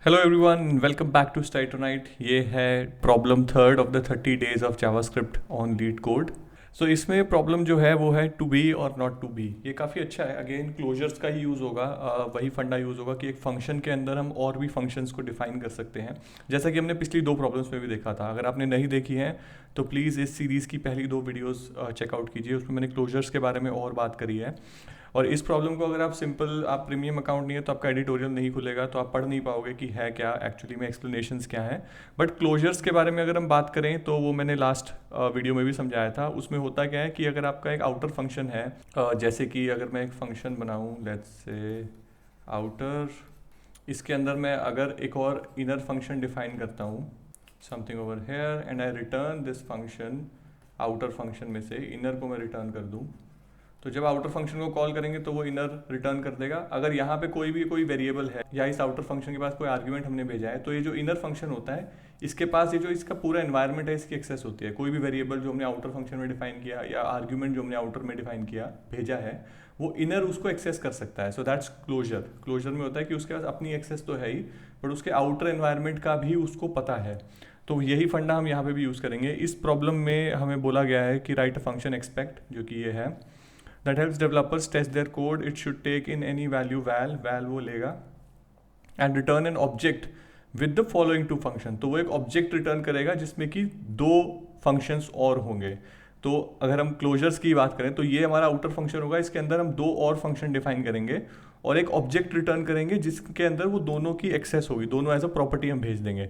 Hello everyone, welcome back to study tonight. ये है problem third of the 30 days of JavaScript on LeetCode. So इसमें problem जो है वो है टू बी और नॉट टू बी। ये काफ़ी अच्छा है। अगेन क्लोजर्स का ही यूज़ होगा, वही फंडा यूज़ होगा कि एक फंक्शन के अंदर हम और भी फंक्शंस को डिफाइन कर सकते हैं, जैसा कि हमने पिछली दो प्रॉब्लम्स में भी देखा था। अगर आपने नहीं देखी हैं तो प्लीज़ इस सीरीज़ की पहली दो वीडियोस चेकआउट कीजिए, उसमें मैंने क्लोजर्स के बारे में और बात करी है। और इस प्रॉब्लम को अगर आप प्रीमियम अकाउंट नहीं है तो आपका एडिटोरियल नहीं खुलेगा, तो आप पढ़ नहीं पाओगे कि है क्या एक्चुअली में, एक्सप्लेनेशंस क्या हैं। बट क्लोजर्स के बारे में अगर हम बात करें तो वो मैंने लास्ट वीडियो में भी समझाया था। उसमें होता क्या है कि अगर आपका एक आउटर फंक्शन है, जैसे कि अगर मैं एक फंक्शन बनाऊँ, लेट्स से आउटर, इसके अंदर मैं अगर एक और इनर फंक्शन डिफाइन करता हूँ, something over here, and I return this function, outer function में से इनर को मैं रिटर्न कर दूँ, तो जब आउटर फंक्शन को कॉल करेंगे तो वो इनर रिटर्न कर देगा। अगर यहाँ पे कोई वेरिएबल है या इस आउटर फंक्शन के पास कोई आर्ग्यूमेंट हमने भेजा है, तो ये जो इनर फंक्शन होता है इसके पास ये जो इसका पूरा एनवायरनमेंट है इसकी एक्सेस होती है। कोई भी वेरिएबल जो हमने आउटर फंक्शन में डिफाइन किया या आर्ग्यूमेंट जो हमने आउटर में डिफाइन किया भेजा है, वो इनर उसको एक्सेस कर सकता है। So that's closure. क्लोजर में होता है कि उसके पास अपनी एक्सेस तो है ही, बट उसके आउटर एनवायरनमेंट का भी उसको पता है। तो यही फंडा हम यहाँ पे भी यूज़ करेंगे। इस प्रॉब्लम में हमें बोला गया है कि राइट अ फंक्शन एक्सपेक्ट, जो कि ये है, that helps developers test their code. It should take in any value val वो लेगा and return an object with the following two function। तो वो एक ऑब्जेक्ट रिटर्न करेगा जिसमें कि दो फंक्शंस और होंगे। तो अगर हम क्लोजर्स की बात करें तो ये हमारा आउटर फंक्शन होगा, इसके अंदर हम दो और फंक्शन डिफाइन करेंगे और एक ऑब्जेक्ट रिटर्न करेंगे जिसके अंदर वो दोनों की एक्सेस होगी, दोनों एज अ प्रॉपर्टी हम भेज देंगे।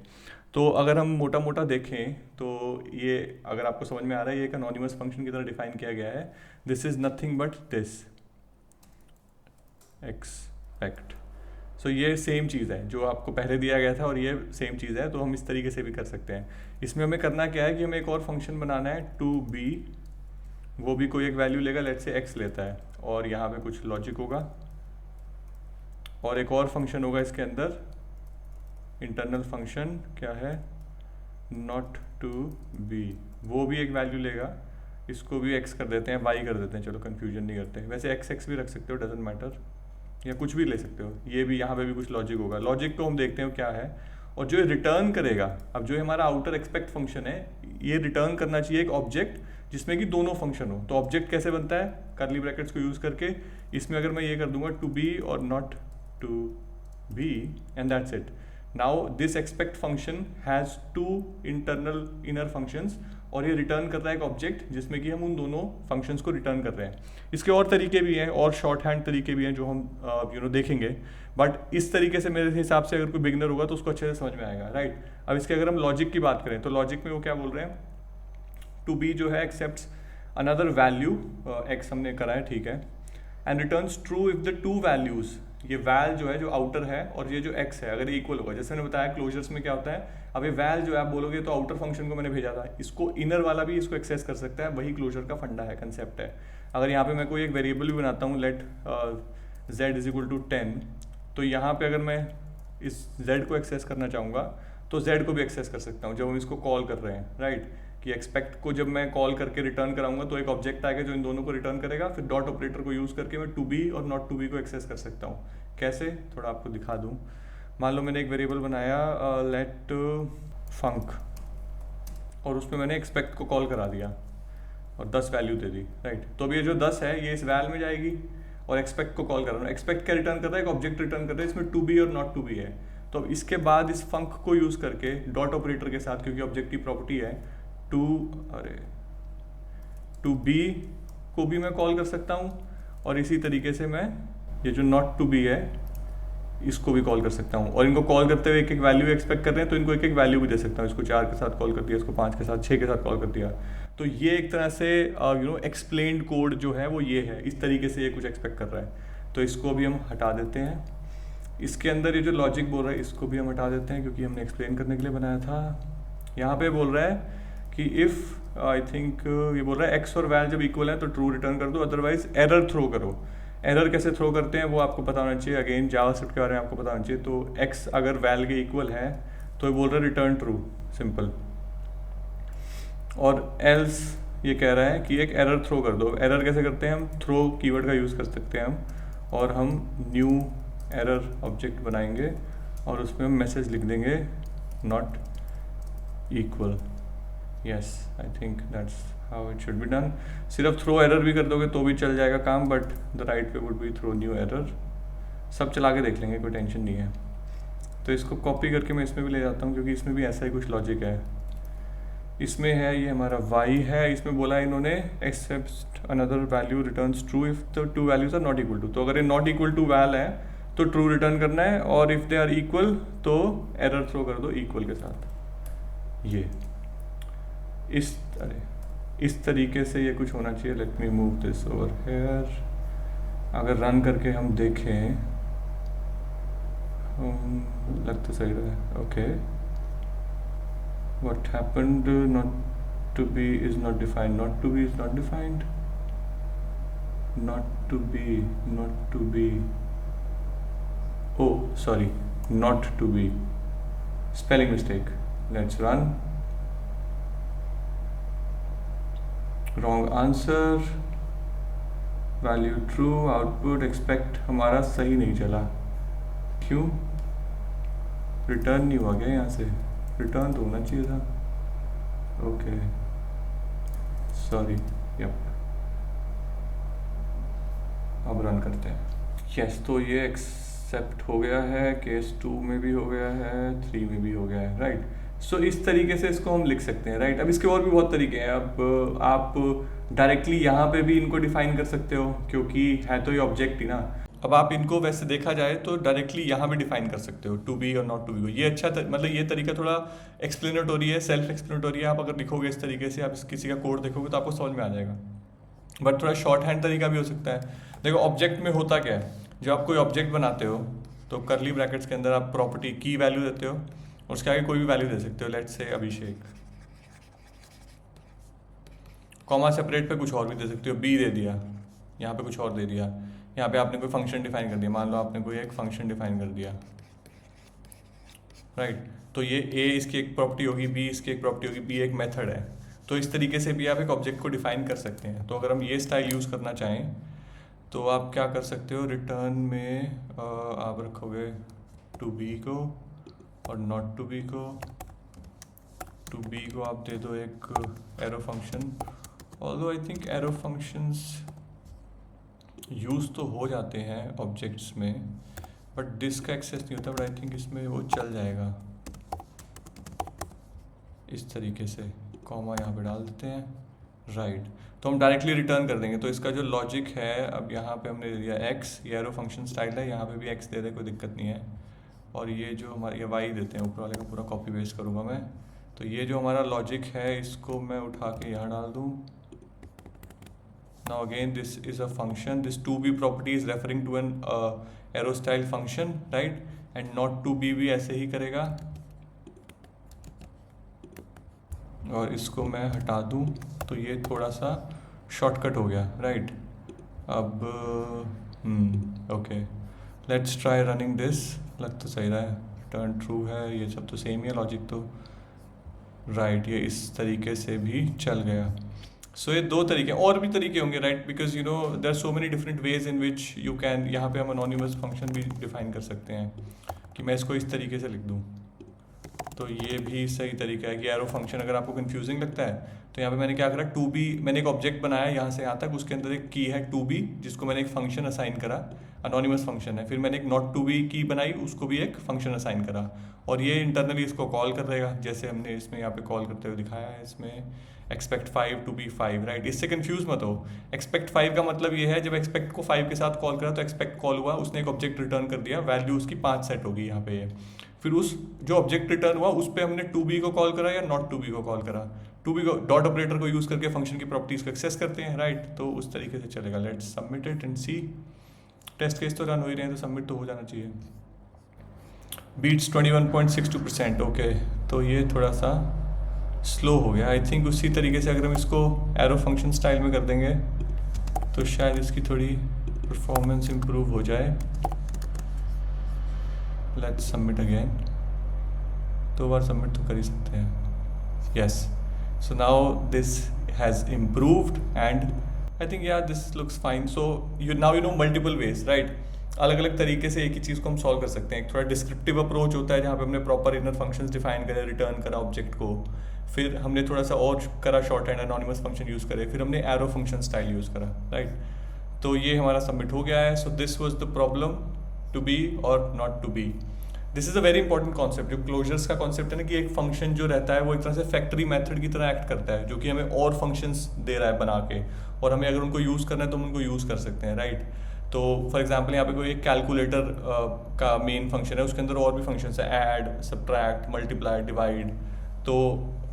तो अगर हम मोटा मोटा देखें तो ये, अगर आपको समझ में आ रहा है, ये एक अनोनिमस फंक्शन की तरह डिफाइन किया गया है। This is nothing but this expect. So ये सेम चीज़ है जो आपको पहले दिया गया था और ये सेम चीज़ है, तो हम इस तरीके से भी कर सकते हैं। इसमें हमें करना क्या है कि हमें एक और फंक्शन बनाना है टू बी, वो भी कोई एक वैल्यू लेगा, लेट से एक्स लेता है, और यहाँ पे कुछ लॉजिक होगा और एक और फंक्शन होगा इसके अंदर, इंटरनल फंक्शन क्या है, नॉट टू बी, वो भी एक वैल्यू लेगा, इसको भी एक्स कर देते हैं, वाई कर देते हैं, चलो कन्फ्यूजन नहीं करते। वैसे एक्स एक्स भी रख सकते हो, डजेंट मैटर, या कुछ भी ले सकते हो। ये भी, यहाँ पे भी कुछ लॉजिक होगा। लॉजिक को हम देखते हैं क्या है, और जो रिटर्न करेगा, अब जो हमारा आउटर एक्सपेक्ट फंक्शन है, ये रिटर्न करना चाहिए एक ऑब्जेक्ट जिसमें कि दोनों फंक्शन हो। तो ऑब्जेक्ट कैसे बनता है, कर्ली ब्रैकेट्स को यूज़ करके। इसमें अगर मैं ये कर दूंगा टू बी और not to be, and that's it. Now this expect function has to internal inner functions, और ये रिटर्न कर रहा है एक ऑब्जेक्ट जिसमें कि हम उन दोनों फंक्शंस को रिटर्न कर रहे हैं। इसके और तरीके भी हैं और शॉर्ट हैंड तरीके भी हैं जो हम देखेंगे, बट इस तरीके से मेरे हिसाब से अगर कोई बिगनर होगा तो उसको अच्छे से समझ में आएगा, राइट। अब इसके अगर हम लॉजिक की बात करें तो लॉजिक में वो क्या बोल रहे हैं, टू बी जो है एक्सेप्ट अनदर वैल्यू, एक्स हमने करा है, ठीक है, and returns true if the two values, ये वैल जो है जो आउटर है और ये जो एक्स है अगर इक्वल होगा। जैसे मैंने बताया क्लोजर्स में क्या होता है, अब ये वैल जो है आप बोलोगे तो आउटर फंक्शन को मैंने भेजा था, इसको इनर वाला भी इसको एक्सेस कर सकता है, वही क्लोजर का फंडा है, कंसेप्ट है। अगर यहाँ पे मैं कोई एक वेरिएबल भी बनाता हूँ, let z is equal to 10, तो यहाँ पे अगर मैं इस z को एक्सेस करना चाहूँगा तो z को भी एक्सेस कर सकता हूँ जब हम इसको कॉल कर रहे हैं, राइट। कि एक्सपेक्ट को जब मैं कॉल करके रिटर्न कराऊंगा तो एक ऑब्जेक्ट आएगा जो इन दोनों को रिटर्न करेगा, फिर डॉट ऑपरेटर को यूज़ करके मैं टू बी और नॉट टू बी को एक्सेस कर सकता हूँ। कैसे, थोड़ा आपको दिखा दूँ। मान लो मैंने एक वेरिएबल बनाया लेट फंक, और उसमें मैंने एक्सपेक्ट को कॉल करा दिया और 10 वैल्यू दे दी, राइट। तो अब ये जो 10 है ये इस वैल में जाएगी और एक्सपेक्ट को कॉल कर रहा हूँ। एक्सपेक्ट क्या रिटर्न कर रहा है, एक ऑब्जेक्ट रिटर्न कर रहा है, इसमें टू बी और नॉट टू बी है। तो अब इसके बाद इस फंक को यूज़ करके डॉट ऑपरेटर के साथ, क्योंकि ऑब्जेक्ट की प्रॉपर्टी है, टू बी को भी मैं कॉल कर सकता हूँ, और इसी तरीके से मैं ये जो नॉट टू बी है इसको भी कॉल कर सकता हूँ। और इनको कॉल करते हुए एक एक वैल्यू एक्सपेक्ट कर रहे हैं तो इनको एक एक वैल्यू भी दे सकता हूँ। इसको 4 के साथ कॉल कर दिया, इसको 5 के साथ, 6 के साथ कॉल कर दिया। तो ये एक तरह से एक्सप्लेन्ड कोड जो है वो ये है, इस तरीके से ये कुछ एक्सपेक्ट कर रहा है। तो इसको भी हम हटा देते हैं। इसके अंदर ये जो लॉजिक बोल रहा है इसको भी हम हटा देते हैं क्योंकि हमने एक्सप्लेन करने के लिए बनाया था। यहाँ पे बोल रहा है कि इफ़ आई थिंक ये बोल रहा है एक्स और वैल जब इक्वल है तो ट्रू रिटर्न कर दो, अदरवाइज एरर थ्रो करो। एरर कैसे थ्रो करते हैं वो आपको पता होना चाहिए, अगेन जावास्क्रिप्ट के बारे में आपको पता होना चाहिए। तो एक्स अगर वैल के इक्वल है तो ये बोल रहा है रिटर्न ट्रू, सिंपल। और एल्स ये कह रहा है कि एक एरर थ्रो कर दो। एरर कैसे करते हैं हम, थ्रो कीवर्ड का यूज़ कर सकते हैं हम, और हम न्यू एरर ऑब्जेक्ट बनाएंगे और उसमें हम मैसेज लिख देंगे not equal. Yes, I think that's how it should be done. सिर्फ थ्रो एरर भी कर दोगे तो भी चल जाएगा काम, but the right way would be throw new error. सब चला के देख लेंगे, कोई टेंशन नहीं है। तो इसको कॉपी करके मैं इसमें भी ले जाता हूँ, क्योंकि इसमें भी ऐसा ही कुछ लॉजिक है। इसमें है, ये हमारा y है, इसमें बोला इन्होंने accept another value returns true if the two values are not equal to. तो अगर ये नॉट इक्वल टू वैल है तो ट्रू रिटर्न करना है, और इफ़ दे आर इक्वल तो एरर थ्रो कर दो इक्वल के साथ। ये इस तरीके से ये कुछ होना चाहिए। Let me move this over here. अगर रन करके हम देखें, लग तो सही रहा है। Okay, what happened, not to be is not defined, not to be is not defined, not to be, oh sorry, not to be, spelling mistake. Let's run. Wrong answer, value true, output expect हमारा सही नहीं चला। क्यों? Return नहीं हुआ क्या यहाँ से? रिटर्न तो होना चाहिए था। Okay, sorry. यप, अब रन करते हैं। यस, तो ये एक्सेप्ट हो गया है, केस 2 में भी हो गया है, 3 में भी हो गया है, राइट। सो इस तरीके से इसको हम लिख सकते हैं, राइट। अब इसके और भी बहुत तरीके हैं। अब आप डायरेक्टली यहाँ पे भी इनको डिफाइन कर सकते हो, क्योंकि है तो ये ऑब्जेक्ट ही ना। अब आप इनको वैसे देखा जाए तो डायरेक्टली यहाँ पे डिफाइन कर सकते हो, टू बी और नॉट टू बी को। ये अच्छा मतलब ये तरीका थोड़ा एक्सप्लेनेटोरी है, सेल्फ एक्सप्लेनेटोरी है। आप अगर लिखोगे इस तरीके से, आप किसी का कोड देखोगे तो आपको समझ में आ जाएगा। बट थोड़ा शॉर्ट हैंड तरीका भी हो सकता है। देखो, ऑब्जेक्ट में होता क्या है, जब आप कोई ऑब्जेक्ट बनाते हो तो करली ब्रैकेट्स के अंदर आप प्रॉपर्टी की वैल्यू देते हो, उसके आगे कोई भी वैल्यू दे सकते हो। Let's say Abhishek, comma separate पे कुछ और भी दे सकते हो। बी दे दिया, यहाँ पे कुछ और दे दिया, यहाँ पे आपने कोई फंक्शन डिफाइन कर दिया। मान लो आपने कोई एक फंक्शन डिफाइन कर दिया, राइट। तो ये ए इसकी एक प्रॉपर्टी होगी, बी इसकी एक प्रॉपर्टी होगी, बी एक मेथड है। तो इस तरीके से भी आप एक ऑब्जेक्ट को डिफाइन कर सकते हैं। तो अगर हम ये स्टाइल यूज़ करना चाहें तो आप क्या कर सकते हो, रिटर्न में आप रखोगे टू बी को और नॉट टू बी को। टू बी को आप दे दो एक arrow function. Although I think arrow functions use तो हो जाते हैं ऑब्जेक्ट्स में, बट दिस का एक्सेस नहीं होता। बट आई थिंक इसमें वो चल जाएगा इस तरीके से। कॉमा यहाँ पे डाल देते हैं, राइट। तो हम डायरेक्टली रिटर्न कर देंगे। तो इसका जो लॉजिक है, अब यहाँ पे हमने दे दिया एक्स, ये एरो फंक्शन स्टाइल है, यहाँ पे भी एक्स दे दे, कोई दिक्कत नहीं है। और ये जो हमारे ये वाई देते हैं, ऊपर वाले का पूरा कॉपी पेस्ट करूँगा मैं। तो ये जो हमारा लॉजिक है, इसको मैं उठा के यहाँ डाल दूँ। Now again, this is a function. This to be property is referring to an arrow style function, right? And not to be भी ऐसे ही करेगा। और इसको मैं हटा दूँ तो ये थोड़ा सा शॉर्टकट हो गया, राइट। अब okay, let's try running this. लग तो सही रहा है, रिटर्न ट्रू है, ये सब तो सेम ही है लॉजिक तो, राइट। ये इस तरीके से भी चल गया। सो ये दो तरीके, और भी तरीके होंगे, right, because you know there are so many different ways in which you can. यहाँ पे हम अनोनिमस फंक्शन भी डिफाइन कर सकते हैं कि मैं इसको इस तरीके से लिख दूँ। तो ये भी सही तरीका है कि एरो फंक्शन अगर आपको कंफ्यूजिंग लगता है तो यहाँ पे मैंने क्या करा, टू बी मैंने एक ऑब्जेक्ट बनाया यहाँ से यहाँ तक, उसके अंदर एक की है टू बी, जिसको मैंने एक फंक्शन असाइन करा, अनोनिमस फंक्शन है। फिर मैंने एक नॉट टू बी की बनाई, उसको भी एक फंक्शन असाइन करा, और ये इंटरनली इसको कॉल कर देगा, जैसे हमने इसमें यहाँ पे कॉल करते हुए दिखाया है। इसमें एक्सपेक्ट 5 टू बी 5, राइट। इससे कंफ्यूज मत हो। एक्सपेक्ट 5 का मतलब ये है, जब एक्सपेक्ट को 5 के साथ कॉल करा तो एक्सपेक्ट कॉल हुआ, उसने एक ऑब्जेक्ट रिटर्न कर दिया, वैल्यू उसकी 5 सेट होगी यहाँ पे। फिर उस जो ऑब्जेक्ट रिटर्न हुआ उस पर हमने टू बी को कॉल करा या नॉट टू बी को कॉल करा। टू बी को डॉट ऑपरेटर को यूज़ करके फंक्शन की प्रॉपर्टीज को एक्सेस करते हैं, राइट। तो उस तरीके से चलेगा। Let's submit it and see. Test case तो रन हो ही रहे हैं, तो सबमिट तो हो जाना चाहिए। Beats 21.62%, okay. तो ये थोड़ा सा स्लो हो गया। आई थिंक उसी तरीके से अगर हम इसको एरो फंक्शन स्टाइल में कर देंगे तो शायद इसकी थोड़ी परफॉर्मेंस इम्प्रूव हो जाए। Let's submit again. 2 बार सबमिट तो कर ही सकते हैं। Yes, so now this has improved and I think yeah this looks fine. So you now you know multiple ways, right. अलग अलग तरीके से एक ही चीज़ को हम सॉल्व कर सकते हैं। एक थोड़ा डिस्क्रिप्टिव अप्रोच होता है जहाँ पे हमने प्रॉपर इनर फंक्शंस डिफाइन करे, रिटर्न करा ऑब्जेक्ट को, फिर हमने थोड़ा सा और करा shorthand anonymous function use करे, फिर हमने एरो फंक्शन स्टाइल यूज़ करा, राइट। तो ये हमारा सबमिट हो गया है। So this was the problem, to be और not to be. This is a very important concept. जो क्लोजर्स का कॉन्सेप्ट है ना, कि एक फंक्शन जो रहता है वो एक तरह से फैक्ट्री मेथड की तरह एक्ट करता है, जो कि हमें और फंक्शंस दे रहा है बना के, और हमें अगर उनको यूज़ करना है तो हम उनको यूज़ कर सकते हैं, राइट। तो फॉर एग्जांपल यहाँ पे कोई एक कैलकुलेटर का मेन फंक्शन है, उसके अंदर और भी फंक्शंस है, ऐड, सब्ट्रैक्ट, मल्टीप्लाई, डिवाइड, तो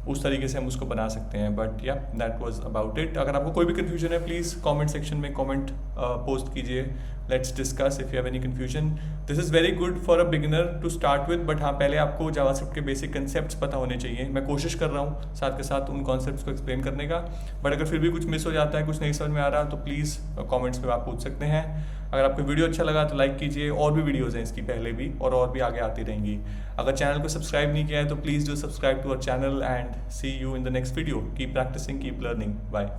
उस तरीके से हम उसको बना सकते हैं। बट या दैट वाज अबाउट इट। अगर आपको कोई भी कन्फ्यूजन है प्लीज़ कमेंट सेक्शन में कमेंट पोस्ट कीजिए, let's discuss if you have any confusion. This is very good for a beginner to start with, but हाँ, पहले आपको जावास्क्रिप्ट के बेसिक कंसेप्ट्स पता होने चाहिए। मैं कोशिश कर रहा हूँ साथ के साथ उन कॉन्सेप्ट्स को एक्सप्लेन करने का, बट अगर फिर भी कुछ मिस हो जाता है, कुछ नहीं समझ में आ रहा, तो प्लीज़ कॉमेंट्स में आप पूछ सकते हैं। अगर आपको वीडियो अच्छा लगा तो लाइक कीजिए, और भी वीडियोज़ हैं इसकी पहले भी, और भी आगे आती रहेंगी। अगर चैनल को सब्सक्राइब नहीं किया है तो please do subscribe to our channel and see you in the next video. Keep practicing, keep learning, bye.